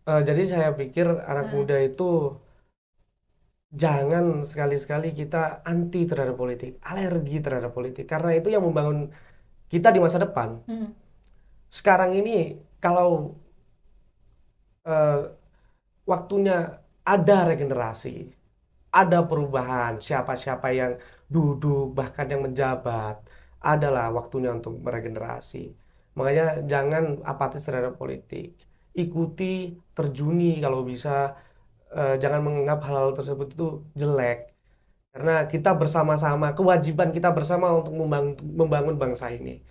Jadi saya pikir anak Heeh. muda itu jangan sekali-sekali kita anti terhadap politik, alergi terhadap politik, karena itu yang membangun kita di masa depan. Mm. Sekarang ini kalau eh, waktunya ada regenerasi, ada perubahan, siapa-siapa yang duduk, bahkan yang menjabat, adalah waktunya untuk meregenerasi. Makanya jangan apatis terhadap politik. Ikuti, terjuni kalau bisa, jangan menganggap hal-hal tersebut itu jelek. Karena kita bersama-sama, kewajiban kita bersama untuk membangun bangsa ini.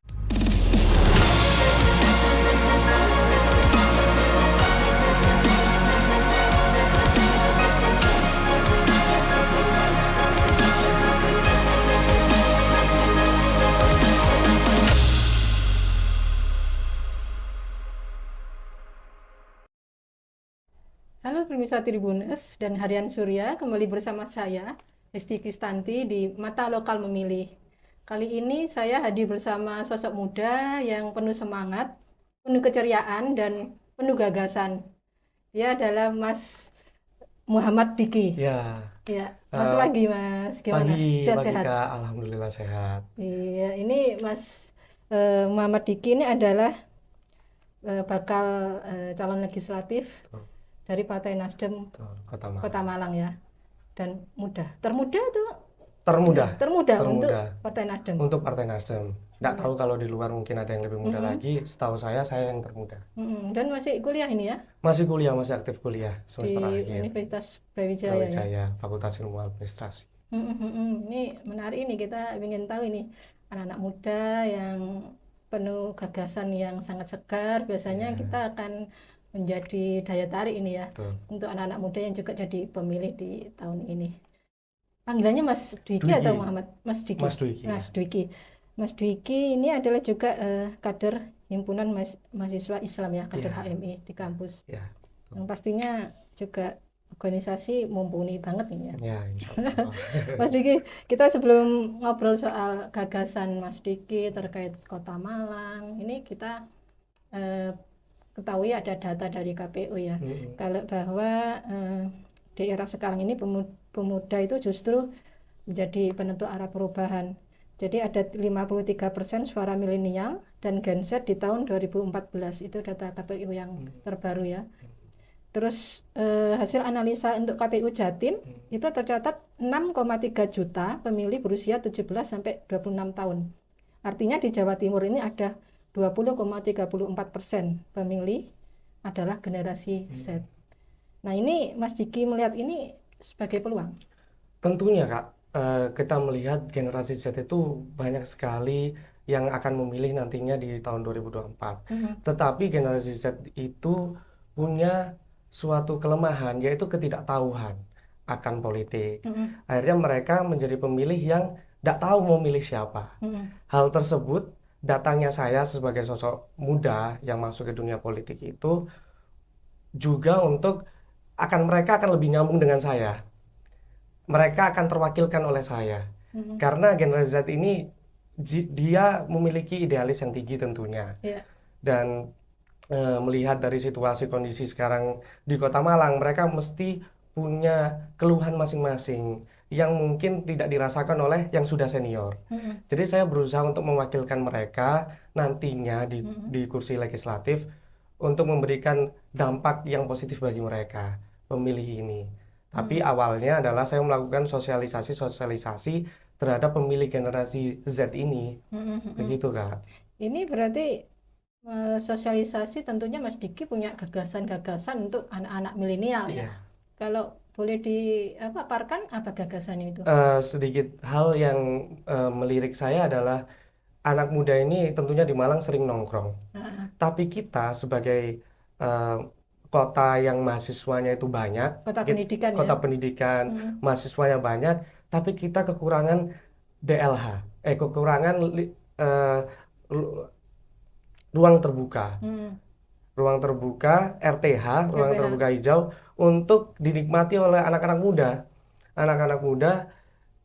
Halo pemirsa Tribunus dan Harian Surya, kembali bersama saya, Hesti Kristanti di Mata Lokal Memilih. Kali ini saya hadir bersama sosok muda yang penuh semangat, penuh keceriaan, dan penuh gagasan. Dia adalah Mas Muhammad Diki. Ya, Ya, selamat eh, pagi Mas. pagi, Gimana? pagi Sehat-sehat? Kak, Alhamdulillah sehat. Iya, ini Mas Muhammad Diki ini adalah bakal calon legislatif Betul, dari Partai Nasdem betul, Kota Kota Malang. Malang ya. Dan termuda tuh Termuda, termuda untuk termuda Partai Nasdem. untuk Partai Nasdem. Nggak Iya. tahu kalau di luar mungkin ada yang lebih muda Mm-mm. lagi. Setahu saya yang termuda. Dan masih kuliah ini ya Masih kuliah, masih aktif kuliah semester di akhir. Universitas Brawijaya ya. Brawijaya, Fakultas Ilmu Administrasi. Ini menarik, ini kita ingin tahu ini anak-anak muda yang penuh gagasan yang sangat segar. Biasanya Ya, kita akan menjadi daya tarik ini ya betul. untuk anak-anak muda yang juga jadi pemilih di tahun ini. Panggilannya Mas Dwiki atau Dwiki, Muhammad? Mas Mas Diki. Dwiki ya. Mas Dwiki. Mas Dwiki ini adalah juga kader himpunan mahasiswa Islam ya, kader Iya, HMI di kampus. ya, betul. Yang pastinya juga organisasi mumpuni banget ini ya. Ya, insya Allah. Mas Diki, kita sebelum ngobrol soal gagasan Mas Diki terkait Kota Malang, ini kita eh, ketahui ada data dari KPU ya, Mm-mm. kalau bahwa di era sekarang ini pemuda itu justru menjadi penentu arah perubahan. Jadi ada 53% suara milenial dan Gen Z di tahun 2014, itu data KPU yang terbaru ya. Terus hasil analisa untuk KPU Jatim itu tercatat 6,3 juta pemilih berusia 17 sampai 26 tahun. Artinya di Jawa Timur ini ada 20,34% pemilih adalah generasi Z. Nah, ini Mas Diki melihat ini sebagai peluang. Tentunya Kak, kita melihat generasi Z itu banyak sekali yang akan memilih nantinya di tahun 2024. Mhm. Tetapi generasi Z itu punya suatu kelemahan, yaitu ketidaktahuan akan politik. Mhm. Akhirnya mereka menjadi pemilih yang tidak tahu mau milih siapa. Mhm. Hal tersebut datangnya saya sebagai sosok muda yang masuk ke dunia politik itu juga untuk mereka akan lebih nyambung dengan saya. Mereka akan terwakilkan oleh saya. Mhm. Karena generasi Z ini dia memiliki idealis yang tinggi tentunya. Ya. Dan melihat dari situasi kondisi sekarang di Kota Malang, mereka mesti punya keluhan masing-masing yang mungkin tidak dirasakan oleh yang sudah senior. Mhm. Jadi saya berusaha untuk mewakilkan mereka nantinya Mhm. di kursi legislatif untuk memberikan dampak yang positif bagi mereka, pemilih ini. Tapi Mhm. awalnya adalah saya melakukan sosialisasi terhadap pemilih generasi Z ini. Mhm. Mhm. Begitu, Kak. Ini berarti sosialisasi, tentunya Mas Diki punya gagasan-gagasan untuk anak-anak milenial ya. Iya. Kalau boleh dipaparkan apa gagasannya itu? Sedikit hal yang melirik saya adalah anak muda ini tentunya di Malang sering nongkrong. Nah, Tapi kita sebagai eh, kota yang mahasiswanya itu banyak, kota pendidikan ya. kota pendidikan, Mhm. mahasiswanya banyak, tapi kita kekurangan DLH, kekurangan eh, ru- ruang terbuka. Mhm. Ruang terbuka RTH, ruang RPH. terbuka hijau untuk dinikmati oleh anak-anak muda. Anak-anak muda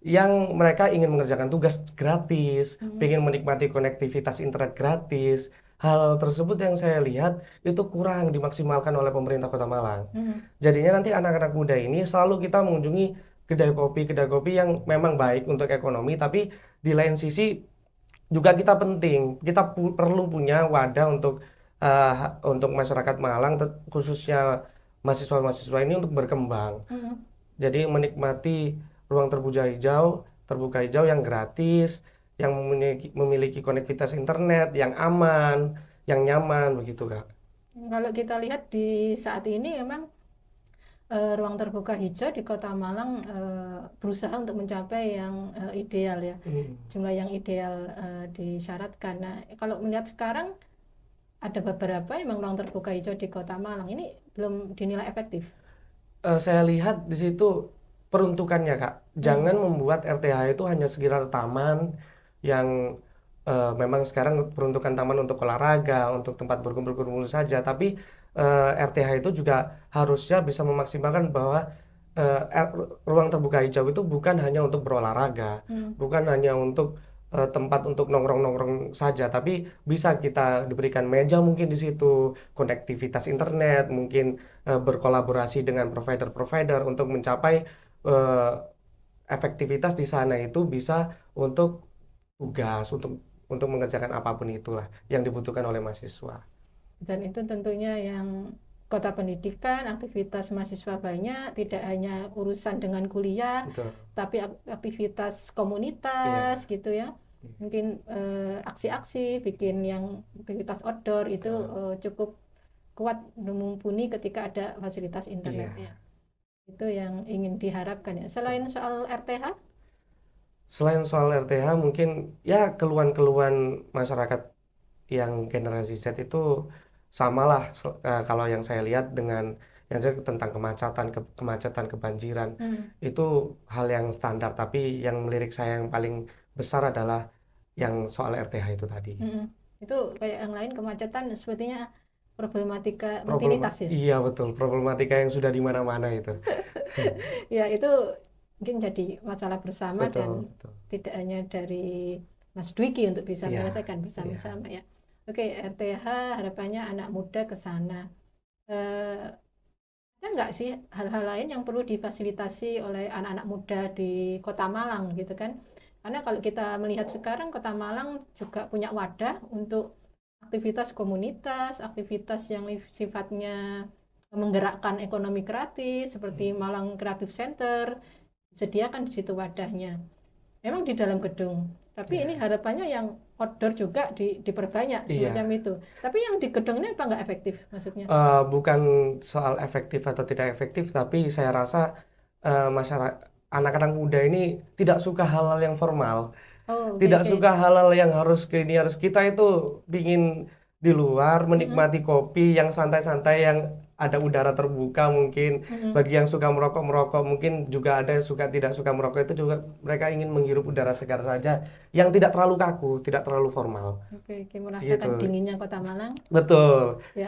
yang mereka ingin mengerjakan tugas gratis, Mhm. ingin menikmati konektivitas internet gratis, hal tersebut yang saya lihat itu kurang dimaksimalkan oleh pemerintah Kota Malang. Mm-mm. Jadinya nanti anak-anak muda ini selalu kita mengunjungi kedai kopi yang memang baik untuk ekonomi, tapi di lain sisi juga kita penting, kita perlu punya wadah untuk masyarakat Malang, khususnya mahasiswa-mahasiswa ini untuk berkembang. Mm-mm. Jadi menikmati ruang terbuka hijau yang gratis, yang memiliki konektivitas internet yang aman, yang nyaman, begitu Kak. Kalau kita lihat di saat ini memang ruang terbuka hijau di Kota Malang berusaha untuk mencapai yang ideal ya, Hmm. jumlah yang ideal disyaratkan. Nah, kalau melihat sekarang ada beberapa memang ruang terbuka hijau di Kota Malang ini belum dinilai efektif. Saya lihat di situ peruntukannya Kak. Hmm. Jangan membuat RTH itu hanya sekedar taman yang memang sekarang peruntukan taman untuk olahraga, untuk tempat berkumpul-kumpul saja, tapi RTH itu juga harusnya bisa memaksimalkan bahwa eh, er- ruang terbuka hijau itu bukan hanya untuk berolahraga, Hmm. bukan hanya untuk tempat untuk nongkrong-nongkrong saja, tapi bisa kita diberikan meja mungkin di situ, konektivitas internet, mungkin berkolaborasi dengan provider-provider untuk mencapai eh, efektivitas di sana itu bisa untuk tugas, untuk mengerjakan apapun itulah yang dibutuhkan oleh mahasiswa. Dan itu tentunya yang kota pendidikan, aktivitas mahasiswa banyak, tidak hanya urusan dengan kuliah, Betul. tapi aktivitas komunitas Iya. gitu ya. Mungkin aksi-aksi, bikin yang aktivitas outdoor itu Betul. cukup kuat mumpuni ketika ada fasilitas internet Iya. ya. Itu yang ingin diharapkan ya. Selain Betul. soal RTH, Selain soal RTH, mungkin ya keluhan-keluhan masyarakat yang generasi Z itu samalah kalau yang saya lihat dengan tentang kemacetan, kebanjiran hmm, itu hal yang standar. Tapi yang melirik saya yang paling besar adalah yang soal RTH itu tadi. hmm, itu kayak yang lain kemacetan sepertinya problematika rutinitas ya. Iya betul, problematika yang sudah di mana-mana itu. Ya, itu mungkin jadi masalah bersama dan Betul, betul. tidak hanya dari Mas Dwiki untuk bisa Iya, menyelesaikan iya. bersama-sama ya. Oke, RTH harapannya anak muda ke sana. Eh, ada nggak sih hal-hal lain yang perlu difasilitasi oleh anak-anak muda di Kota Malang gitu kan? Karena kalau kita melihat sekarang Kota Malang juga punya wadah untuk aktivitas komunitas, aktivitas yang sifatnya menggerakkan ekonomi kreatif seperti Malang Creative Center, disediakan di situ wadahnya. Memang di dalam gedung, tapi ini Iya. harapannya yang outdoor juga diperbanyak semacam Iya. itu. Tapi yang di gedung ini apa nggak efektif maksudnya? Bukan soal efektif atau tidak efektif, tapi saya rasa masyarakat anak-anak muda ini tidak suka hal-hal yang formal, Oh, oke, tidak oke. suka hal-hal yang harus kita itu pingin di luar Mm-mm, menikmati kopi yang santai-santai yang ada udara terbuka mungkin mm-mm. bagi yang suka merokok merokok mungkin juga ada yang tidak suka merokok itu juga mereka ingin menghirup udara segar saja yang tidak terlalu kaku, tidak terlalu formal Oke, oke, merasakan gitu. dinginnya Kota Malang. Betul. Ya.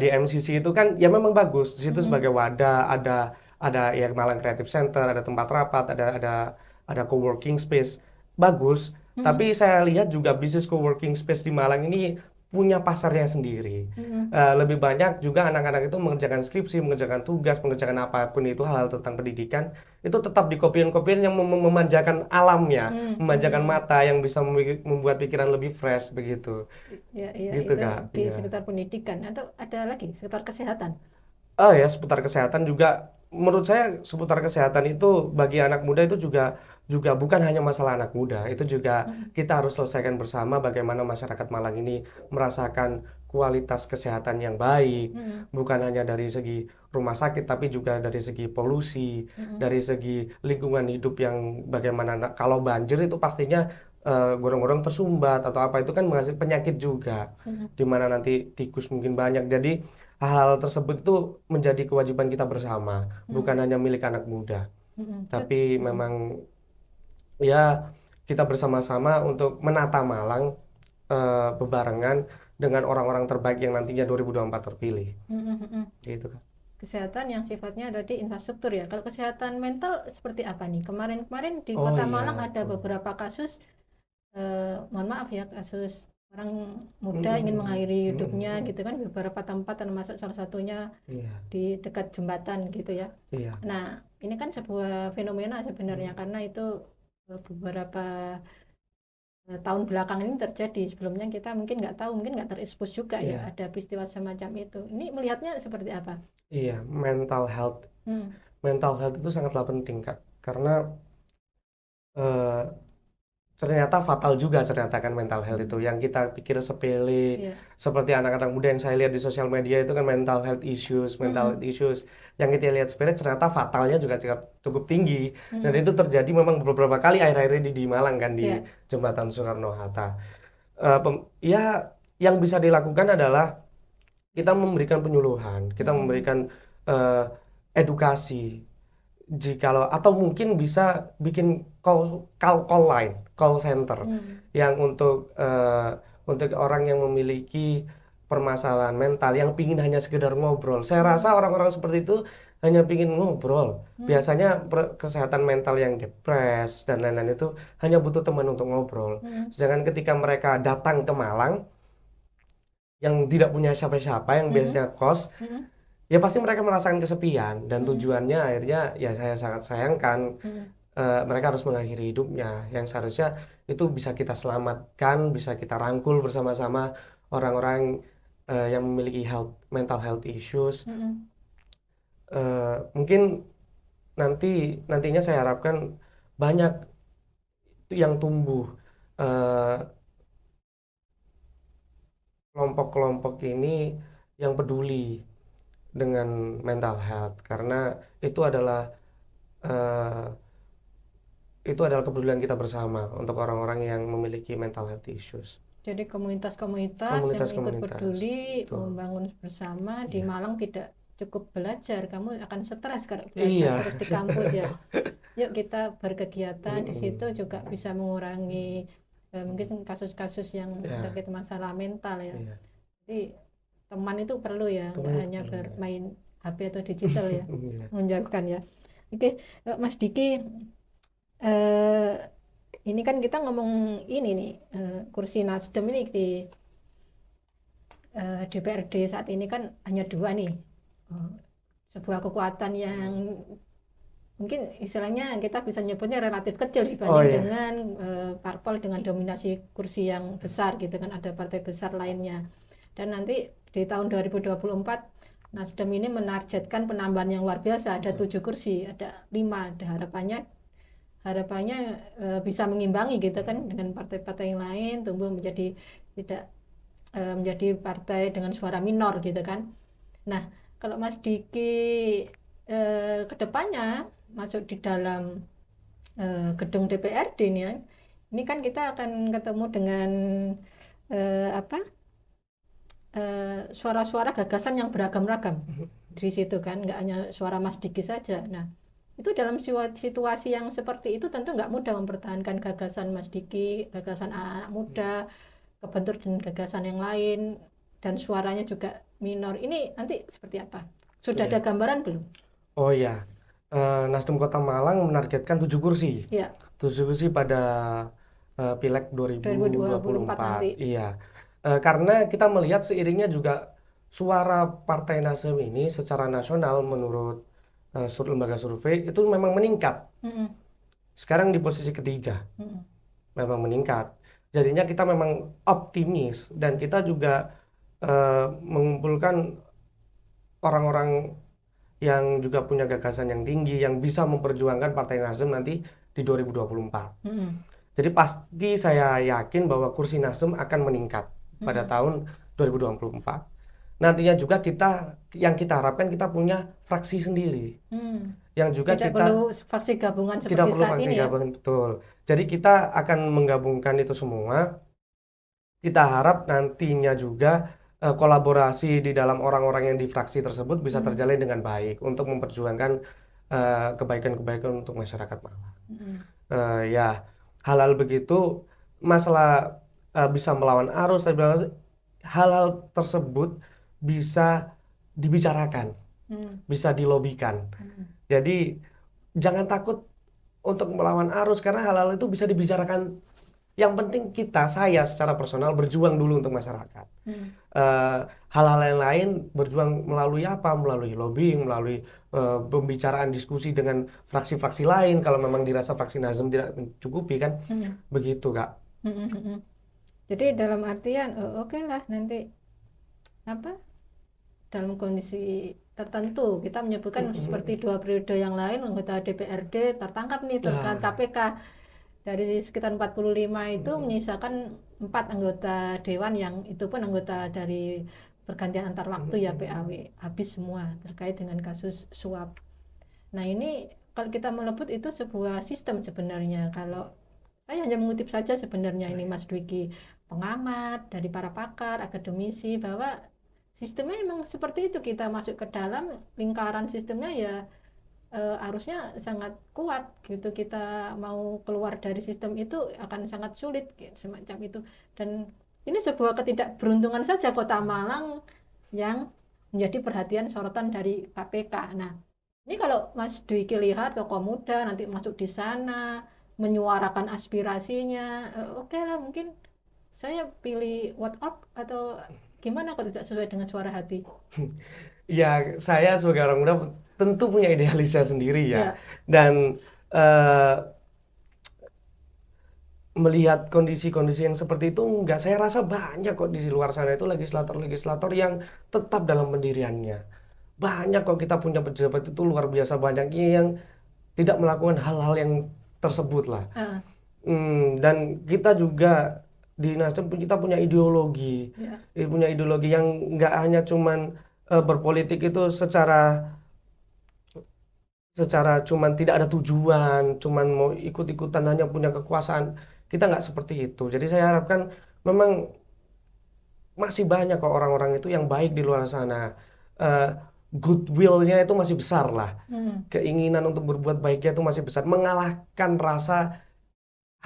Di MCC itu kan ya memang bagus. Di situ Mm-mm, sebagai wadah ada ya Malang Creative Center, ada tempat rapat, ada co-working space. Bagus. mm-mm, Tapi saya lihat juga bisnis co-working space di Malang ini punya pasarnya sendiri. mm-mm. Lebih banyak juga anak-anak itu mengerjakan skripsi, mengerjakan tugas, mengerjakan apapun itu hal-hal tentang pendidikan itu tetap di kopian-kopian yang memanjakan alamnya, Mm, memanjakan mm-mm. mata yang bisa membuat pikiran lebih fresh begitu. Ya, ya, Gitu itu Kak. di Iya. sekitar pendidikan atau ada lagi sekitar kesehatan. Oh ya, seputar kesehatan juga menurut saya seputar kesehatan itu bagi anak muda itu juga juga bukan hanya masalah anak muda, itu juga Mm-mm, kita harus selesaikan bersama bagaimana masyarakat Malang ini merasakan kualitas kesehatan yang baik, mm-mm, bukan hanya dari segi rumah sakit tapi juga dari segi polusi, mm-mm, dari segi lingkungan hidup yang bagaimana kalau banjir itu pastinya gorong-gorong tersumbat atau apa itu kan menghasilkan penyakit juga, mm-mm, di mana nanti tikus mungkin banyak. Jadi hal-hal tersebut itu menjadi kewajiban kita bersama, bukan mm-mm, hanya milik anak muda, mm-mm. tapi Mm-mm, memang ya kita bersama-sama untuk menata Malang bebarengan dengan orang-orang terbaik yang nantinya 2024 terpilih. mm-mm, mm-mm. Gitu kan. Kesehatan yang sifatnya tadi infrastruktur ya. Kalau kesehatan mental seperti apa nih? Kemarin-kemarin di Oh Kota iya, Malang ada betul. beberapa kasus, mohon maaf ya, kasus orang muda ingin mengakhiri hidupnya gitu kan, beberapa tempat termasuk salah satunya Iya, di dekat jembatan gitu ya. iya, Nah, ini kan sebuah fenomena sebenarnya karena itu beberapa tahun belakangan ini terjadi. Sebelumnya kita mungkin nggak tahu, mungkin nggak terekspos juga ya iya, ada peristiwa semacam itu. Ini melihatnya seperti apa? iya. Hmm, Mental health itu sangatlah penting, Kak. Karena eh, ternyata fatal juga ternyata kan mental health itu. Yang kita pikir sepele, ya. seperti anak-anak muda yang saya lihat di sosial media itu kan mental Hmm, health issues. Yang kita lihat sepele ternyata fatalnya juga cukup tinggi. Dan hmm, itu terjadi memang beberapa kali akhir-akhir ini di Malang kan di ya. Jembatan Soekarno-Hatta. Ya, yang bisa dilakukan adalah kita memberikan penyuluhan, kita Hmm, memberikan eh, edukasi. Jikalau atau mungkin bisa bikin call line, call center hmm, yang untuk orang yang memiliki permasalahan mental yang pingin hanya sekedar ngobrol. Saya rasa hmm, orang-orang seperti itu hanya pingin ngobrol. hmm, Biasanya kesehatan mental yang depres dan lain-lain itu hanya butuh teman untuk ngobrol. hmm, Sedangkan ketika mereka datang ke Malang yang tidak punya siapa-siapa, yang hmm, biasanya kos, hmm, ya pasti mereka merasakan kesepian dan hmm, tujuannya akhirnya ya saya sangat sayangkan hmm. mereka harus mengakhiri hidupnya yang seharusnya itu bisa kita selamatkan, bisa kita rangkul bersama-sama orang-orang yang memiliki mental health issues. Hmm. Mungkin nantinya saya harapkan banyak yang tumbuh eh, kelompok-kelompok ini yang peduli dengan mental health karena itu adalah eh, itu adalah kepedulian kita bersama untuk orang-orang yang memiliki mental health issues. Jadi komunitas-komunitas yang ikut Komunitas-komunitas, peduli betul. membangun bersama di Iya. Malang tidak cukup belajar, kamu akan stres kalau belajar Iya. terus di kampus ya. Yuk kita berkegiatan di situ Mm-mm. juga bisa mengurangi mungkin kasus-kasus yang Ya, terkait masalah mental ya. iya. Jadi teman itu perlu ya, nggak Teman itu hanya perlu ya. bermain HP atau digital ya, Iya. menjauhkan ya. Oke, Mas Diki, eh, ini kan kita ngomong ini nih, kursi Nasdem ini di DPRD saat ini kan hanya dua nih. Eh, Sebuah kekuatan yang mungkin istilahnya kita bisa nyebutnya relatif kecil Oh dibanding iya. dengan parpol dengan dominasi kursi yang besar gitu kan, ada partai besar lainnya. Dan nanti di tahun 2024 Nasdem ini menargetkan penambahan yang luar biasa, ada 7 kursi, ada 5. Ada harapannya bisa mengimbangi gitu kan dengan partai-partai yang lain, tumbuh menjadi tidak menjadi partai dengan suara minor gitu kan. Nah, kalau Mas Diki kedepannya masuk di dalam gedung DPRD nih ya, ini kan kita akan ketemu dengan apa suara-suara gagasan yang beragam-ragam di situ kan, nggak hanya suara Mas Diki saja. Nah, itu dalam situasi yang seperti itu tentu nggak mudah mempertahankan gagasan Mas Diki, gagasan anak-anak muda, kebentur dengan gagasan yang lain, dan suaranya juga minor. Ini nanti seperti apa? Sudah ada Iya. gambaran belum? Oh iya. Nasdem Kota Malang menargetkan 7 kursi. Ya, 7 kursi pada Pileg 2024 2024. nanti. Iya. Karena kita melihat seiringnya juga suara Partai Nasdem ini secara nasional menurut lembaga survei itu memang meningkat. Mm-mm, Sekarang di posisi ketiga, mm-mm, memang meningkat. Jadinya kita memang optimis dan kita juga mengumpulkan orang-orang yang juga punya gagasan yang tinggi yang bisa memperjuangkan Partai Nasdem nanti di 2024. mm-mm, Jadi pasti saya yakin bahwa kursi Nasdem akan meningkat pada mm-mm, tahun 2024. Nantinya juga yang kita harapkan kita punya fraksi sendiri mm. yang juga Tidak perlu kita fraksi gabungan tidak seperti perlu saat fraksi ini ya. gabungan betul. Jadi kita akan menggabungkan itu semua. Kita harap nantinya juga kolaborasi di dalam orang-orang yang di fraksi tersebut bisa Mm, terjalin dengan baik untuk memperjuangkan kebaikan-kebaikan untuk masyarakat Malang. mm, Ya, hal-hal begitu, masalah bisa melawan arus, hal-hal tersebut bisa dibicarakan, mm, bisa dilobikan. mm, Jadi jangan takut untuk melawan arus karena hal-hal itu bisa dibicarakan Yang penting saya secara personal berjuang dulu untuk masyarakat. Hmm. Hal-hal yang lain berjuang melalui apa? Melalui lobbying, melalui pembicaraan diskusi dengan fraksi-fraksi lain kalau memang dirasa fraksi Nazem tidak mencukupi kan. Hmm. Begitu, Kak. Hmm. Hmm. Jadi dalam artian oke lah nanti apa dalam kondisi tertentu kita menyebutkan seperti 2 periode yang lain anggota DPRD tertangkap nih terkait Nah, KPK dari sekitar 45 itu menyisakan 4 anggota dewan yang itu pun anggota dari pergantian antar waktu ya PAW habis semua terkait dengan kasus suap. Nah ini kalau kita melebut itu sebuah sistem sebenarnya. Kalau saya hanya mengutip saja sebenarnya ini Mas Dwiki pengamat dari para pakar akademisi bahwa sistemnya memang seperti itu, kita masuk ke dalam lingkaran sistemnya ya harusnya sangat kuat gitu, kita mau keluar dari sistem itu akan sangat sulit semacam itu. Dan ini sebuah ketidakberuntungan saja Kota Malang yang menjadi perhatian sorotan dari KPK. Nah ini kalau Mas Dwiki lihat tokoh muda nanti masuk di sana menyuarakan aspirasinya, oke lah mungkin saya pilih what up atau gimana kalau tidak sesuai dengan suara hati. ya saya sebagai orang muda tentu punya idealisnya sendiri ya. Ya. Dan melihat kondisi-kondisi yang seperti itu enggak, saya rasa banyak kok di luar sana itu legislator-legislator yang tetap dalam pendiriannya. Banyak kok kita punya pejabat itu luar biasa banyaknya yang tidak melakukan hal-hal yang tersebut lah. Uh, Dan kita juga di Nasdem kita punya ideologi, ya. punya ideologi yang nggak hanya cuman berpolitik itu secara cuman tidak ada tujuan, cuman mau ikut-ikutan hanya punya kekuasaan. Kita nggak seperti itu. Jadi saya harapkan memang masih banyak kok orang-orang itu yang baik di luar sana. Eh, Goodwill-nya itu masih besar lah. Keinginan untuk berbuat baiknya itu masih besar. Mengalahkan rasa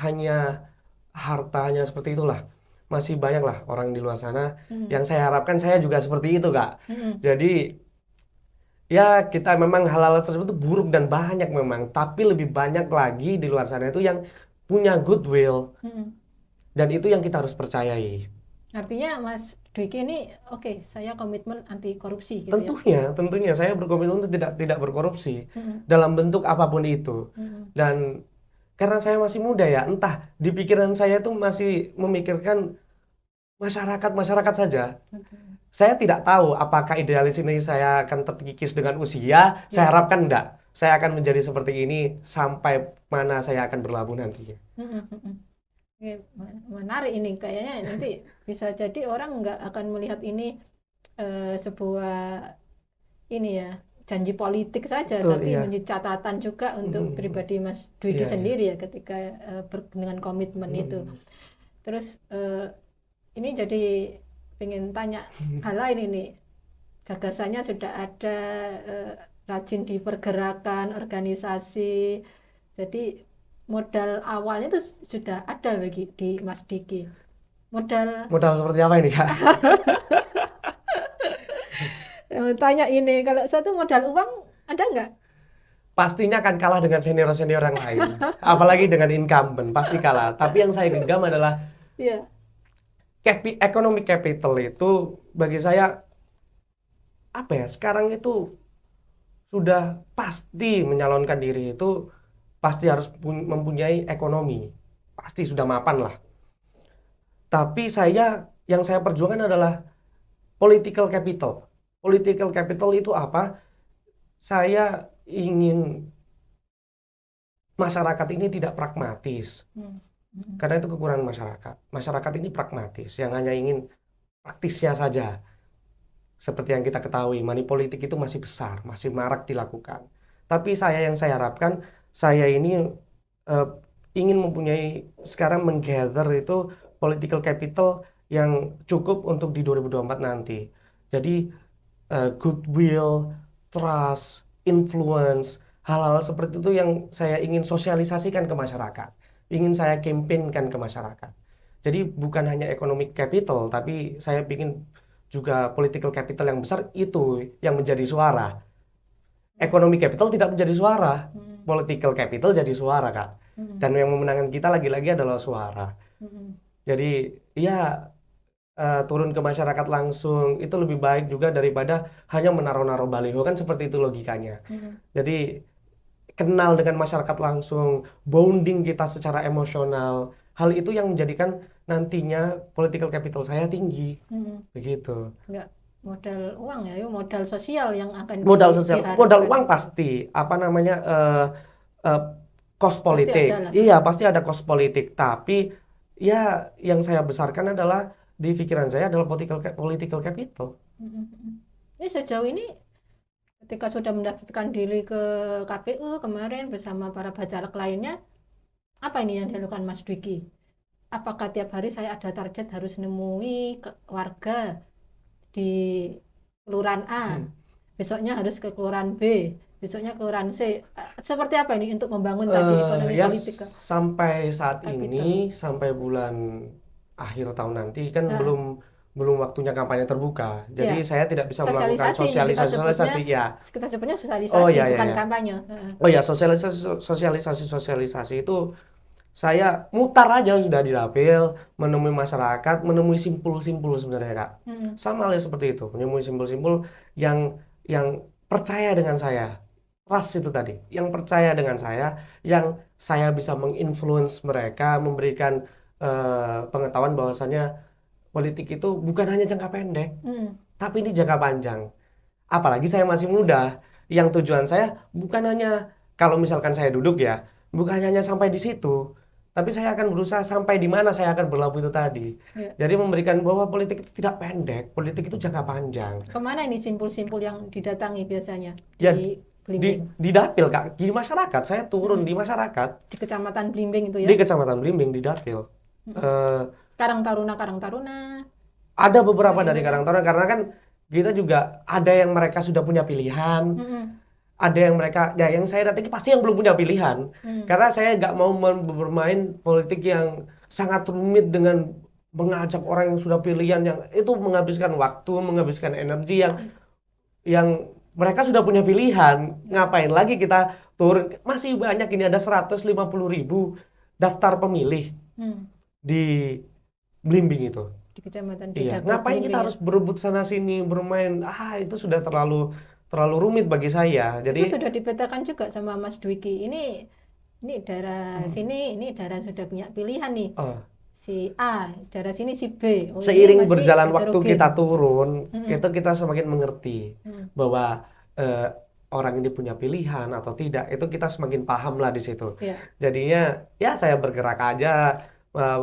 hanya hartanya seperti itulah. Masih banyak lah orang di luar sana yang saya harapkan saya juga seperti itu, Kak. Jadi ya kita memang hal-hal tersebut itu buruk dan banyak memang, tapi lebih banyak lagi di luar sana itu yang punya goodwill dan itu yang kita harus percayai. Artinya Mas Dwiki ini oke, saya komitmen anti korupsi gitu Tentunya saya berkomitmen untuk tidak berkorupsi ya. dalam bentuk apapun itu. Dan karena saya masih muda ya, entah di pikiran saya tuh masih memikirkan masyarakat saja. Saya tidak tahu apakah idealis ini saya akan terkikis dengan usia. Saya harapkan enggak. Saya akan menjadi seperti ini sampai mana saya akan berlabuh nantinya. Oke, menarik ini kayaknya nanti bisa jadi orang nggak akan melihat ini sebuah ini ya janji politik saja, Betul, tapi iya. menjadi catatan juga untuk pribadi Mas Dwiki Iya, iya. sendiri ya ketika dengan komitmen itu. Terus ini jadi pengen tanya hal lain ini, gagasannya sudah ada, rajin di pergerakan organisasi, jadi modal awalnya itu sudah ada bagi di Mas Diki. Modal Modal seperti apa ini, Kak? tanya ini kalau satu modal uang ada nggak? Pastinya akan kalah dengan senior-senior yang lain. Apalagi dengan incumbent, pasti kalah. Tapi yang saya genggam adalah Iya. economic capital itu bagi saya apa ya? Sekarang itu sudah pasti menyalonkan diri itu pasti harus mempunyai ekonomi. Pasti sudah mapan lah. Tapi yang saya perjuangkan adalah political capital. Political capital itu apa? Saya ingin masyarakat ini tidak pragmatis. Karena itu kekurangan masyarakat. Masyarakat ini pragmatis, yang hanya ingin praktisnya saja. Seperti yang kita ketahui, money politik itu masih besar, masih marak dilakukan. Tapi yang saya harapkan, saya ini ingin mempunyai, sekarang menggather itu political capital yang cukup untuk di 2024 nanti. Jadi goodwill, trust, influence, hal-hal seperti itu yang saya ingin sosialisasikan ke masyarakat, ingin saya campaignkan ke masyarakat. Jadi bukan hanya economic capital, tapi saya ingin juga political capital yang besar itu yang menjadi suara. Economic capital tidak menjadi suara, political capital jadi suara, Kak. Dan yang memenangkan kita lagi-lagi adalah suara. Mm-mm. Jadi ya turun ke masyarakat langsung itu lebih baik juga daripada hanya menaruh-naruh baliho, kan seperti itu logikanya. Mm-mm. Jadi kenal dengan masyarakat langsung, bonding kita secara emosional, hal itu yang menjadikan nantinya political capital saya tinggi, Mm-mm. begitu. Nggak modal uang ya, yuk modal sosial yang akan Modal sosial, modal diharapkan uang itu. pasti, apa namanya, eh, kos Pasti ada politik. lah. Iya, pasti ada kos politik. Tapi ya yang saya besarkan adalah di pikiran saya adalah political capital. Mm-mm. Mm-mm. Ini sejauh ini ketika sudah mendaftarkan diri ke KPU kemarin bersama para bacalek lainnya, apa ini yang dilakukan Mas Dwiki? Apakah tiap hari saya ada target harus nemui warga di kelurahan A, Hmm. besoknya harus ke kelurahan B, besoknya kelurahan C. Seperti apa ini untuk membangun tadi ekonomi Ya politik ke sampai saat kapital? ini, sampai bulan akhir tahun nanti kan Nah, belum belum waktunya kampanye terbuka. ya, Jadi saya tidak bisa melakukan sosialisasi ini sosialisasi ya. kita sebutnya Oh sosialisasi ya ya bukan ya. kampanye. Oh ya, sosialisasi itu saya mutar aja sudah di dapil, menemui masyarakat, menemui simpul-simpul sebenarnya Kak. Mm-mm. Sama halnya seperti itu, menemui simpul-simpul yang percaya dengan saya. Trust itu tadi, yang percaya dengan saya, yang saya bisa menginfluence mereka, memberikan pengetahuan bahwasannya politik itu bukan hanya jangka pendek, Mm. tapi ini jangka panjang. Apalagi saya masih muda, yang tujuan saya bukan hanya kalau misalkan saya duduk ya, bukan hanya sampai di situ, tapi saya akan berusaha sampai di mana saya akan berlabuh itu tadi. Ya. Jadi memberikan bahwa politik itu tidak pendek, politik itu jangka panjang. Kemana ini simpul-simpul yang didatangi biasanya Ya di di Blimbing? di dapil Kak, di masyarakat saya turun Mm-mm. di masyarakat, Di Kecamatan Blimbing itu di ya. Kecamatan Blimbing di dapil. Mm-mm. Eh, Karang Taruna, ada beberapa dari bagaimana? Karang Taruna karena kan kita juga ada yang mereka sudah punya pilihan, Mm-mm. ada yang mereka ya yang saya datangi pasti yang belum punya pilihan Mm. karena saya nggak mau bermain politik yang sangat rumit dengan mengajak orang yang sudah pilihan yang itu menghabiskan waktu, menghabiskan energi yang mereka sudah punya pilihan. Ngapain lagi kita turun, masih banyak ini ada 150.000 daftar pemilih Mm. di Blimbing itu. Di Kecamatan di Iya, Dapil ngapain kita Blimbing ya. harus berebut sana sini bermain, itu sudah terlalu terlalu rumit bagi saya. Jadi Itu sudah dipetakan juga sama Mas Dwiki. Ini daerah hmm, sini, ini daerah sudah punya pilihan nih. eh, Si A, daerah sini si B. Oh ini seiring masih berjalan waktu heterogen. kita turun, Mm-mm. itu kita semakin mengerti Mm. bahwa eh, orang ini punya pilihan atau tidak. Itu kita semakin paham lah di situ. Ya. Jadinya ya saya bergerak aja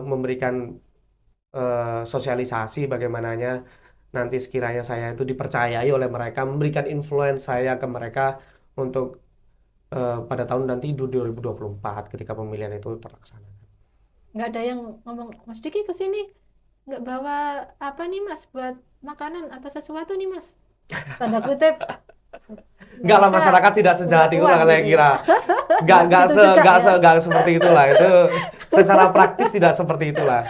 memberikan sosialisasi bagaimananya nanti sekiranya saya itu dipercayai oleh mereka, memberikan influence saya ke mereka untuk pada tahun nanti 2024 ketika pemilihan itu terlaksana. Nggak ada yang ngomong, Mas Diki ke sini nggak bawa apa nih Mas buat makanan atau sesuatu nih Mas. Tanda kutip. Enggak lah, Mereka masyarakat tidak sejahat minta itulah uang saya gitu ya. kira. Nggak gitu juga ya. Enggak seperti itulah. Itu secara praktis tidak seperti itulah.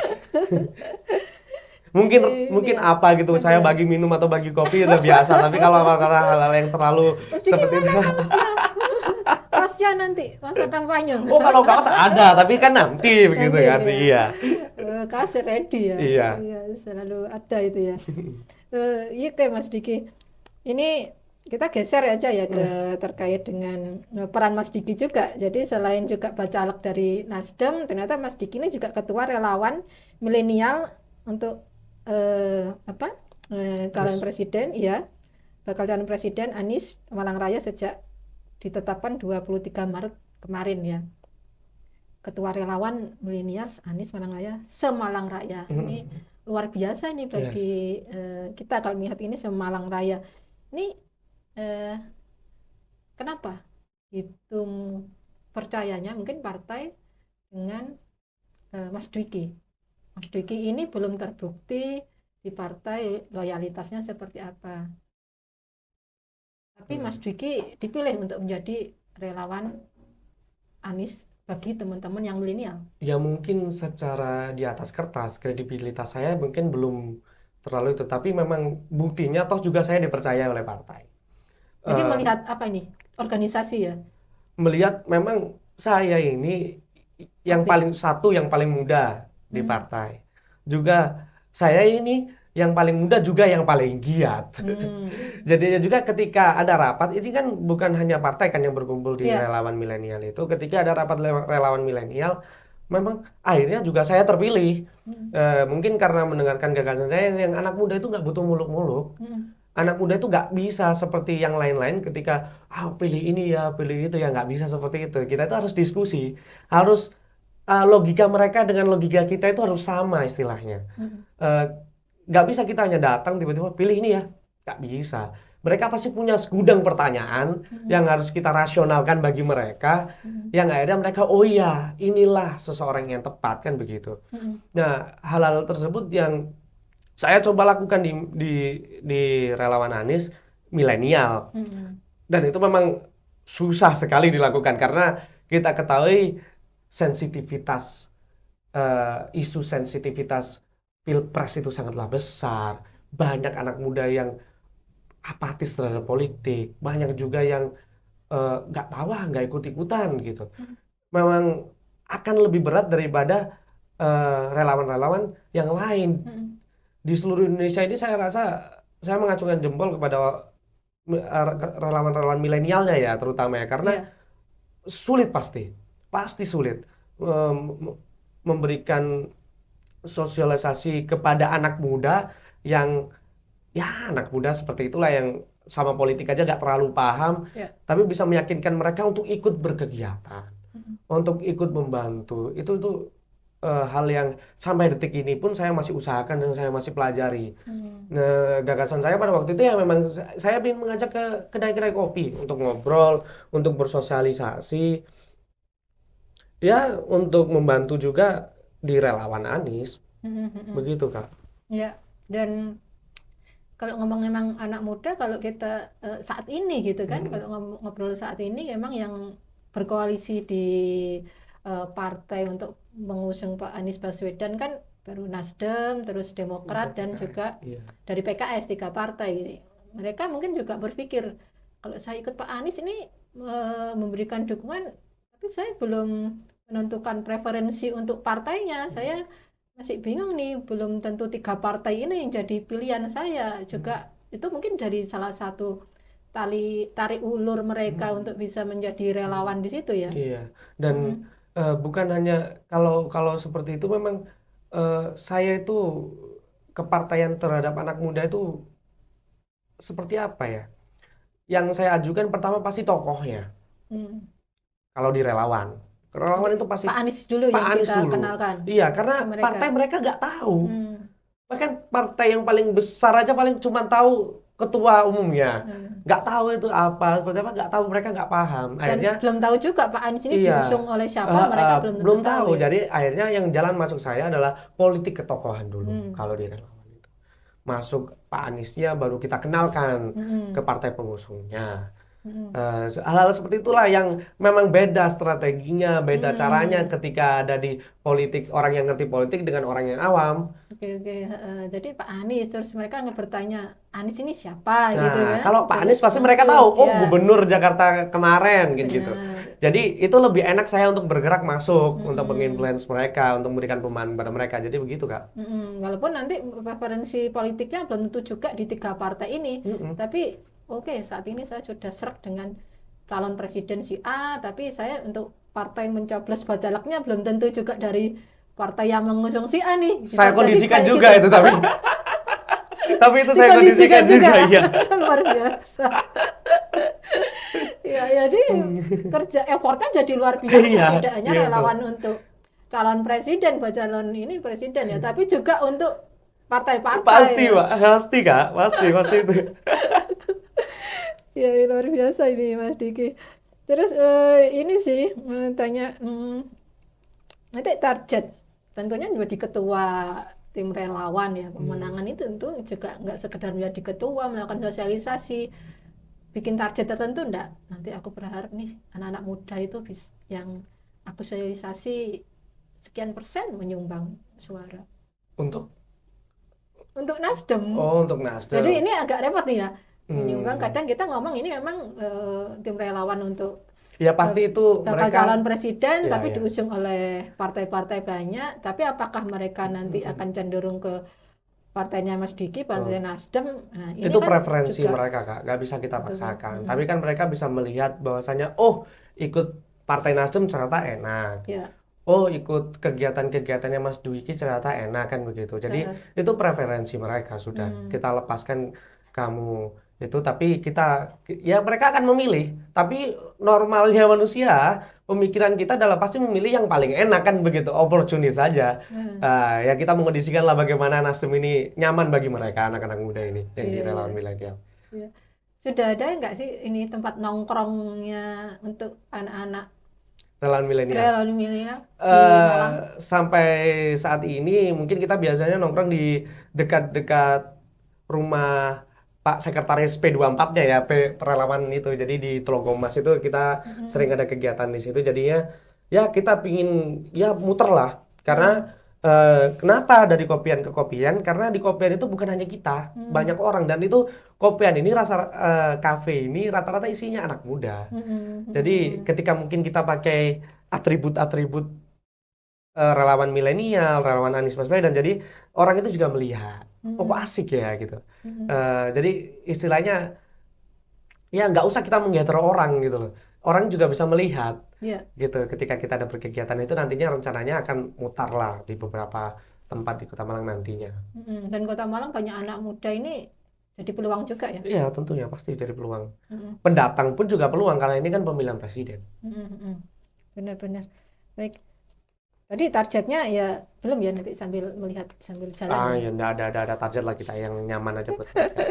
Mungkin Ini mungkin ya. apa gitu saya Ada. bagi minum atau bagi kopi udah biasa, tapi kalau karena hal-hal yang terlalu Mas Diki seperti itu. mana kaosnya? Kaosnya nanti masa kampanye. Oh, kalau kaos ada, tapi kan nanti begitu Nanti kan. ya. Iya. Kaos ready ya. Iya. Iya, selalu ada itu ya. Iya kayak Mas Diki. Ini kita geser aja ya ke terkait dengan peran Mas Diki juga. Jadi selain juga bacalek dari Nasdem, ternyata Mas Diki ini juga ketua relawan milenial untuk apa? Calon presiden, ya. Bakal calon presiden Anies Malang Raya sejak ditetapkan 23 Maret kemarin ya. Ketua relawan milenial Anies Malang Raya Semalang Raya. Ini luar biasa ini bagi kita kalau melihat ini Semalang Raya. Ini kenapa hitung percayanya mungkin partai dengan Mas Dwiki. Mas Dwiki ini belum terbukti di partai loyalitasnya seperti apa. Tapi Mas Dwiki dipilih untuk menjadi relawan Anies bagi teman-teman yang milenial. Ya mungkin secara di atas kertas kredibilitas saya mungkin belum terlalu itu, tapi memang buktinya toh juga saya dipercaya oleh partai. Jadi Eh, melihat apa ini? Organisasi ya. Melihat memang saya ini yang Aktif. paling satu yang paling muda di partai. Juga saya ini yang paling muda juga yang paling giat. Jadinya juga ketika ada rapat, ini kan bukan hanya partai kan yang berkumpul di Iya. relawan milenial itu. Ketika ada rapat relawan milenial, memang akhirnya juga saya terpilih. Mungkin karena mendengarkan gagasan saya yang anak muda itu nggak butuh muluk-muluk. Anak muda itu nggak bisa seperti yang lain-lain ketika pilih ini ya, pilih itu ya, nggak bisa seperti itu. Kita itu harus diskusi, harus logika mereka dengan logika kita itu harus sama istilahnya. Eh, nggak bisa kita hanya datang tiba-tiba pilih ini ya, nggak bisa. Mereka pasti punya segudang pertanyaan yang harus kita rasionalkan bagi mereka, yang akhirnya mereka oh iya inilah seseorang yang tepat kan begitu. Nah hal-hal tersebut yang saya coba lakukan di relawan Anies milenial, dan itu memang susah sekali dilakukan karena kita ketahui sensitivitas isu sensitivitas pilpres itu sangatlah besar. Banyak anak muda yang apatis terhadap politik, banyak juga yang nggak tahu nggak ikut-ikutan gitu. Memang akan lebih berat daripada relawan-relawan yang lain. Di seluruh Indonesia ini saya rasa saya mengacungkan jempol kepada relawan-relawan milenialnya ya terutama ya karena sulit pasti sulit memberikan sosialisasi kepada anak muda yang ya anak muda seperti itulah yang sama politik aja nggak terlalu paham, tapi bisa meyakinkan mereka untuk ikut berkegiatan, untuk ikut membantu. Itu hal yang sampai detik ini pun saya masih usahakan dan saya masih pelajari. Nah, gagasan saya pada waktu itu ya memang saya ingin mengajak ke kedai-kedai kopi untuk ngobrol, untuk bersosialisasi, ya untuk membantu juga di relawan Anies. Begitu, Kak. Ya, dan kalau ngomong memang anak muda, kalau kita saat ini gitu kan, kalau ngobrol saat ini memang yang berkoalisi di partai untuk mengusung Pak Anies Baswedan kan baru Nasdem, terus Demokrat dan juga dari PKS 3 partai gitu. Mereka mungkin juga berpikir kalau saya ikut Pak Anies ini memberikan dukungan, tapi saya belum menentukan preferensi untuk partainya. Saya masih bingung nih, belum tentu 3 partai ini yang jadi pilihan saya juga. Itu mungkin jadi salah satu tarik ulur mereka untuk bisa menjadi relawan di situ ya. Iya, dan bukan hanya kalau seperti itu memang saya itu kepartaian terhadap anak muda itu seperti apa ya? Yang saya ajukan pertama pasti tokohnya. Kalau di relawan itu pasti Pak Anies dulu Pak yang Anies kita dulu. kenalkan Iya, karena ke mereka. partai mereka nggak tahu. Bahkan partai yang paling besar aja paling cuma tahu ketua umumnya. Nggak tahu itu apa, seperti apa, nggak tahu, mereka nggak paham. Dan Akhirnya belum tahu juga Pak Anies ini iya, diusung oleh siapa, mereka belum tentu belum tahu tahu. ya. Jadi akhirnya yang jalan masuk saya adalah politik ketokohan dulu kalau di relawan itu. Masuk Pak Aniesnya baru kita kenalkan ke partai pengusungnya. Hal-hal seperti itulah yang memang beda strateginya, beda caranya ketika ada di politik, orang yang ngerti politik dengan orang yang awam. Oke. Jadi Pak Anies, terus mereka bertanya, Anies ini siapa gitu Nah, ya. kalau Pak Jadi Anies pasti mereka langsung, tahu, oh ya, gubernur Jakarta kemarin gitu. benar. Jadi itu lebih enak saya untuk bergerak masuk, untuk menginfluence mereka, untuk memberikan pemahaman pada mereka. Jadi begitu, Kak. Walaupun nanti preferensi politiknya belum tentu juga di 3 partai ini, tapi oke, saat ini saya sudah serak dengan calon presiden si A, tapi saya untuk partai mencoblos bacaleknya belum tentu juga dari partai yang mengusung si A nih. Bisa Saya jadi kondisikan kayak juga gitu. itu tapi. Tapi itu saya kondisikan juga, ya. Luar biasa. Ya, jadi kerja effortnya jadi luar biasa. Iya, Tidak hanya gitu. relawan untuk calon presiden, calon ini presiden ya, tapi juga untuk partai-partai. Pasti, ya. Pak. Pasti, Kak. Pasti itu. Ya, luar biasa ini Mas Diki. Terus ini sih tanya nanti target tentunya menjadi ketua tim relawan ya, pemenangan itu tentu juga nggak sekedar menjadi ketua, melakukan sosialisasi, bikin target tertentu enggak. Nanti aku berharap nih anak-anak muda itu yang aku sosialisasi sekian persen menyumbang suara Untuk Nasdem. Oh, untuk Nasdem. Jadi ini agak repot nih ya. Menyumbang, kadang kita ngomong ini memang tim relawan untuk Ya pasti itu bakal mereka, calon presiden ya tapi ya. diusung oleh partai-partai banyak, tapi apakah mereka nanti akan cenderung ke partainya Mas Diki, Partai Betul. Nasdem? Nah, ini Itu kan preferensi juga mereka Kak, nggak bisa kita betul. paksakan. Tapi kan mereka bisa melihat bahwasanya, oh ikut Partai Nasdem ternyata enak. Ya, Oh ikut kegiatan-kegiatannya Mas Dwiki ternyata enak kan begitu. Jadi heeh. itu preferensi mereka sudah. Hmm, Kita lepaskan kamu itu, tapi kita ya mereka akan memilih. Tapi normalnya manusia, pemikiran kita adalah pasti memilih yang paling enak kan begitu. Opportunis saja. heeh. Ya kita mengondisikan lah bagaimana Nasdem ini nyaman bagi mereka anak-anak muda ini yang di Iya, iya, relawan milenial. iya. Sudah ada nggak sih ini tempat nongkrongnya untuk anak-anak Relawan milenial. relawan milenial di Malang? Sampai saat ini mungkin kita biasanya nongkrong di dekat-dekat rumah Pak Sekretaris P24-nya ya, Relawan itu. Jadi di Telogomas itu kita sering Mm-mm. ada kegiatan di situ. Jadinya ya kita pingin ya muter lah. Mm-mm. Karena kenapa dari kopian ke kopian? Karena di kopian itu bukan hanya kita, Mm-mm. banyak orang, dan itu kopian ini kafe ini rata-rata isinya anak muda. Mm-mm. Jadi Mm-mm. ketika mungkin kita pakai atribut-atribut relawan milenial, relawan Anies Baswedan, jadi orang itu juga melihat, oh kok Mm-mm. asik ya gitu. Mm-mm. Jadi istilahnya ya nggak usah kita menggather orang gitu loh. Orang juga bisa melihat Ya. gitu ketika kita ada berkegiatan itu nantinya rencananya akan mutar lah di beberapa tempat di Kota Malang nantinya. Mm-mm. Dan Kota Malang banyak anak muda ini jadi peluang juga ya. Iya tentunya pasti jadi peluang. Mm-mm. Pendatang pun juga peluang karena ini kan pemilihan presiden. Mm-mm. Mm-mm. Benar-benar. Baik. Tadi targetnya ya belum ya, nanti sambil melihat sambil jalan ya. Ya nggak ada target lah kita yang nyaman aja buat mereka.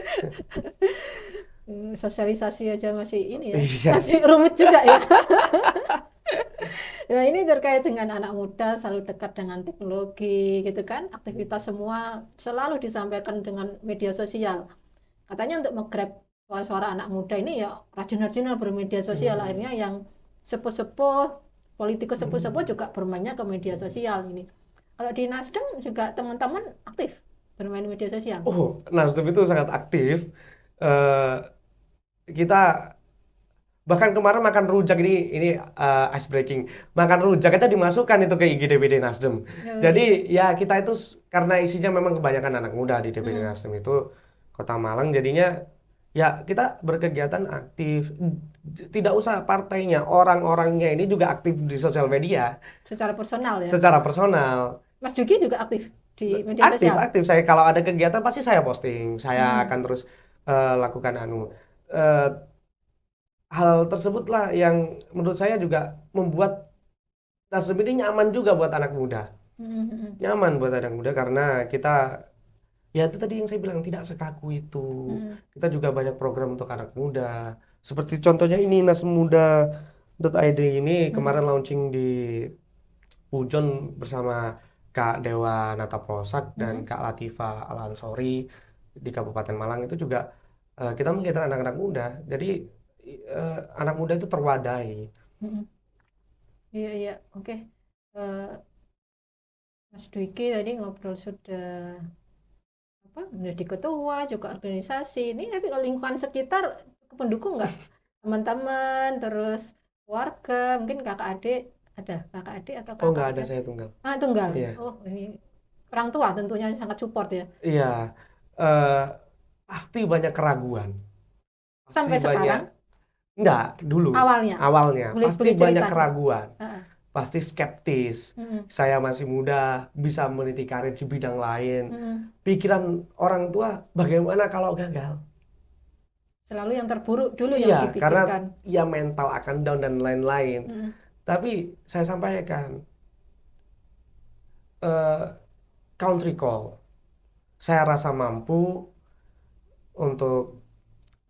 Sosialisasi aja masih ini ya, Iya. masih rumit juga ya. Nah, ini terkait dengan anak muda selalu dekat dengan teknologi gitu kan. Aktivitas semua selalu disampaikan dengan media sosial. Katanya untuk menggrab suara-suara anak muda ini ya rajin-rajin bermedia sosial. Hmm. Akhirnya yang sepuh-sepuh, politikus sepuh-sepuh juga bermainnya ke media sosial ini. Kalau di Nasdem juga teman-teman aktif bermain media sosial. Oh, Nasdem itu sangat aktif. Eh, kita bahkan kemarin makan rujak ini ice breaking. Makan rujak itu dimasukkan itu ke IGDPD Nasdem. Oh Jadi gitu. ya kita itu karena isinya memang kebanyakan anak muda di DPD Hmm. Nasdem itu Kota Malang, jadinya ya kita berkegiatan aktif. Tidak usah partainya, orang-orangnya ini juga aktif di sosial media Secara personal ya. secara personal. Mas Juki juga aktif di media Aktif, sosial. aktif. Saya kalau ada kegiatan pasti saya posting. Saya Hmm. akan terus lakukan eh, hal tersebutlah yang menurut saya juga membuat Nasdem ini nyaman juga buat anak muda. Hmm. Hmm. Nyaman buat anak muda karena kita ya itu tadi yang saya bilang tidak sekaku itu. Hmm. Kita juga banyak program untuk anak muda. Seperti contohnya ini nasmuda.id ini Hmm. kemarin launching di Pujon bersama Kak Dewa Nataprosak dan Hmm. Kak Latifa Al-Ansori di Kabupaten Malang itu juga kita menggerakkan anak-anak muda. Jadi anak muda itu terwadahi. Hmm. Iya, iya, oke. Eh, Mas Dwiki tadi ngobrol sudah apa? Menjadi ketua juga organisasi. Ini tapi kalau lingkungan sekitar pendukung nggak? Teman-teman, terus keluarga, mungkin kakak adik ada kakak adik atau Oh kakak nggak ada, aja? saya tunggal. Anak tunggal. Iya, Oh, ini orang tua tentunya sangat support ya. iya. Eh, pasti banyak keraguan, pasti Sampai banyak. sekarang Enggak, dulu awalnya awalnya boleh pasti boleh banyak cerita. keraguan, Heeh. pasti skeptis. Mm-mm. Saya masih muda, bisa meniti karir di bidang lain. Mm-mm. Pikiran orang tua, bagaimana kalau gagal? Selalu yang terburuk dulu yang Iya, karena dipikirkan. ya mental akan down dan lain-lain. Mm-mm. Tapi saya sampaikan, eh, country call. Saya rasa mampu untuk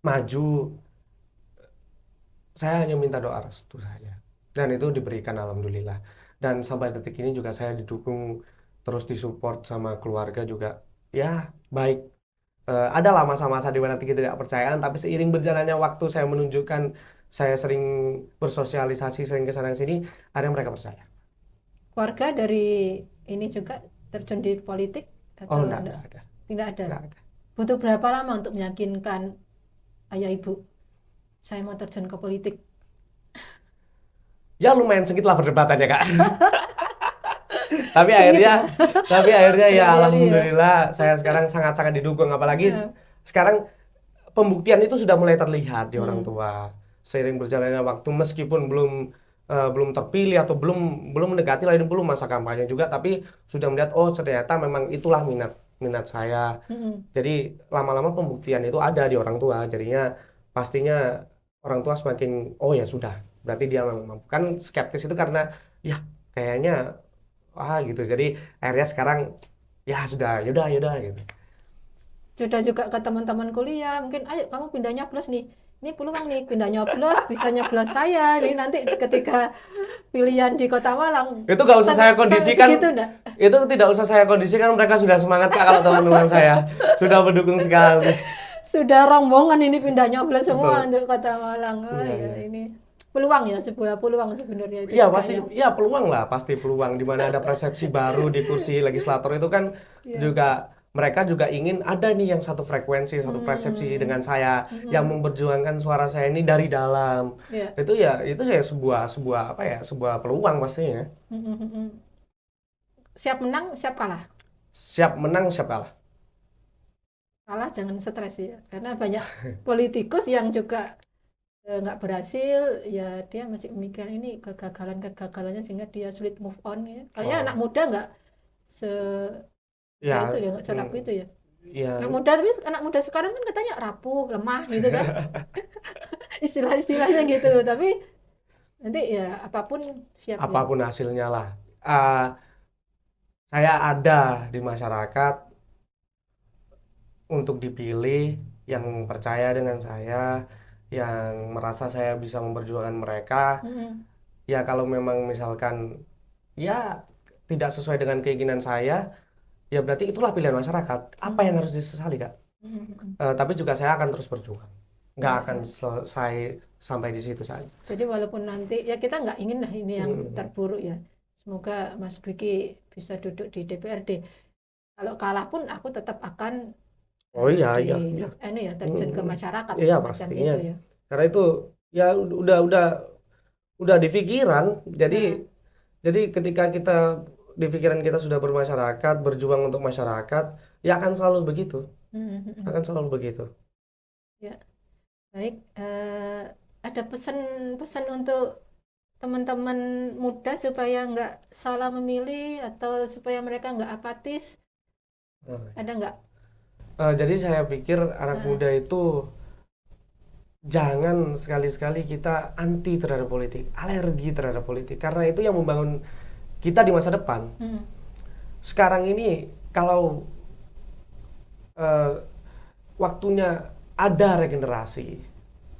maju. Saya hanya minta doa restu saja. Dan itu diberikan alhamdulillah. Dan sampai detik ini juga saya didukung, terus disupport sama keluarga juga. Ya, baik. Adalah masa-masa di mana ketidakpercayaan, tapi seiring berjalannya waktu saya menunjukkan saya sering bersosialisasi, sering ke sana ke sini, ada yang mereka percaya. Keluarga dari ini juga terjun di politik Oh, atau enggak ada. tidak ada? Enggak ada. Butuh berapa lama untuk meyakinkan ayah ibu saya mau terjun ke politik? ya lumayan sengit lah perdebatannya Kak. Tapi Sengit akhirnya, ya. tapi akhirnya ya Berhari-hari ya. alhamdulillah saya sekarang sangat-sangat didukung. Apalagi Heeh. sekarang pembuktian itu sudah mulai terlihat di orang Hmm. tua seiring berjalannya waktu, meskipun belum terpilih atau belum belum mendekati lah, ini belum masa kampanye juga, tapi sudah melihat oh ternyata memang itulah minat minat saya. Mm-mm. Jadi lama-lama pembuktian itu ada di orang tua, jadinya pastinya orang tua semakin oh ya sudah berarti dia memang mampu. Kan skeptis itu karena ya kayaknya gitu, jadi akhirnya sekarang ya sudah yaudah yaudah gitu. Sudah juga ke teman-teman kuliah, mungkin ayo kamu pindah nyoblos nih. Ini peluang nih pindah nyoblos, bisa nyoblos saya. Nih nanti ketika pilihan di Kota Malang Itu gak usah saya sampai kondisikan, segitu enggak? itu tidak usah saya kondisikan, mereka sudah semangat Kak, kalau teman-teman saya sudah mendukung sekali. Sudah rombongan ini pindah nyoblos semua Betul. untuk Kota Malang. Oh Iya, ya iya. ini peluang ya, sebuah peluang sebenarnya itu Iya juga pasti, yang ya peluang lah, pasti peluang di mana ada persepsi baru di kursi legislator itu kan ya. juga mereka juga ingin ada nih yang satu frekuensi, satu persepsi dengan saya yang Mm-mm. memperjuangkan suara saya ini dari dalam. Ya. Itu ya sebuah sebuah apa ya, sebuah peluang pastinya. Mm-mm. Siap menang, siap kalah. Siap menang, siap kalah. Kalah jangan stres ya, karena banyak politikus yang juga nggak berhasil, ya dia masih memikirkan ini kegagalannya sehingga dia sulit move on ya. Kayaknya anak Oh, muda nggak se ya itu ya, ya nggak serapu itu ya. ya, Anak muda tapi anak muda sekarang kan katanya rapuh, lemah gitu kan. Istilah-istilahnya gitu. Tapi nanti ya apapun siap ya. apapun hasilnya lah. Ah, saya ada di masyarakat untuk dipilih, yang percaya dengan saya, yang merasa saya bisa memperjuangkan mereka. Mm-mm. Ya kalau memang misalkan ya tidak sesuai dengan keinginan saya, ya berarti itulah pilihan masyarakat. Apa yang Mm-mm. harus disesali, Kak? Mm-mm. Tapi juga saya akan terus berjuang. Nggak Ya, akan ya. selesai sampai di situ saja. Jadi walaupun nanti ya kita nggak ingin lah ini yang Hmm. terburuk ya. Semoga Mas Dwiki bisa duduk di DPRD. Kalau kalah pun aku tetap akan Oh iya, di iya, iya. ini ya terjun ke Hmm. masyarakat Iya semacam pastinya. itu ya. Karena itu ya udah di pikiran. Jadi Heeh. Jadi ketika kita di pikiran kita sudah bermasyarakat, berjuang untuk masyarakat, ya akan selalu begitu, Mm, mm, mm. akan selalu begitu. Ya, baik. Ada pesan-pesan untuk teman-teman muda supaya nggak salah memilih atau supaya mereka nggak apatis? Nah, Ada nggak? jadi saya pikir anak Heeh. muda itu jangan sekali-sekali kita anti terhadap politik, alergi terhadap politik, karena itu yang membangun kita di masa depan. Mm, Sekarang ini kalau eh, waktunya ada regenerasi,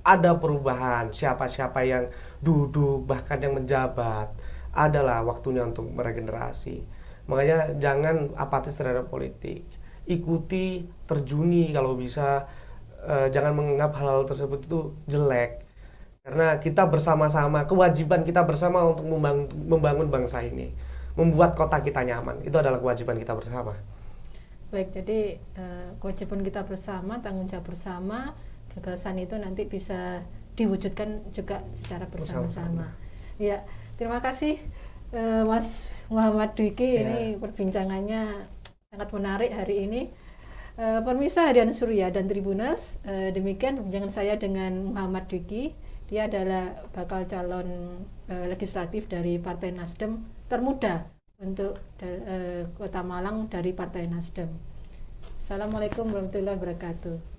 ada perubahan, siapa-siapa yang duduk bahkan yang menjabat, adalah waktunya untuk meregenerasi. Makanya jangan apatis terhadap politik, ikuti, terjuni kalau bisa. Jangan menganggap hal-hal tersebut itu jelek, karena kita bersama-sama, kewajiban kita bersama untuk membangun bangsa ini, membuat kota kita nyaman, itu adalah kewajiban kita bersama. baik, jadi kewajiban kita bersama, tanggung jawab bersama, gagasan itu nanti bisa diwujudkan juga secara bersama-sama. Bersama-sama. Ya, terima kasih Mas Muhammad Dwiki. Ya. Ini perbincangannya sangat menarik hari ini. Pemirsa Harian Surya dan Tribuners, demikian perbincangan saya dengan Muhammad Dwiki. Dia adalah bakal calon legislatif dari Partai Nasdem termuda untuk Kota Malang dari Partai Nasdem. Assalamualaikum warahmatullahi wabarakatuh.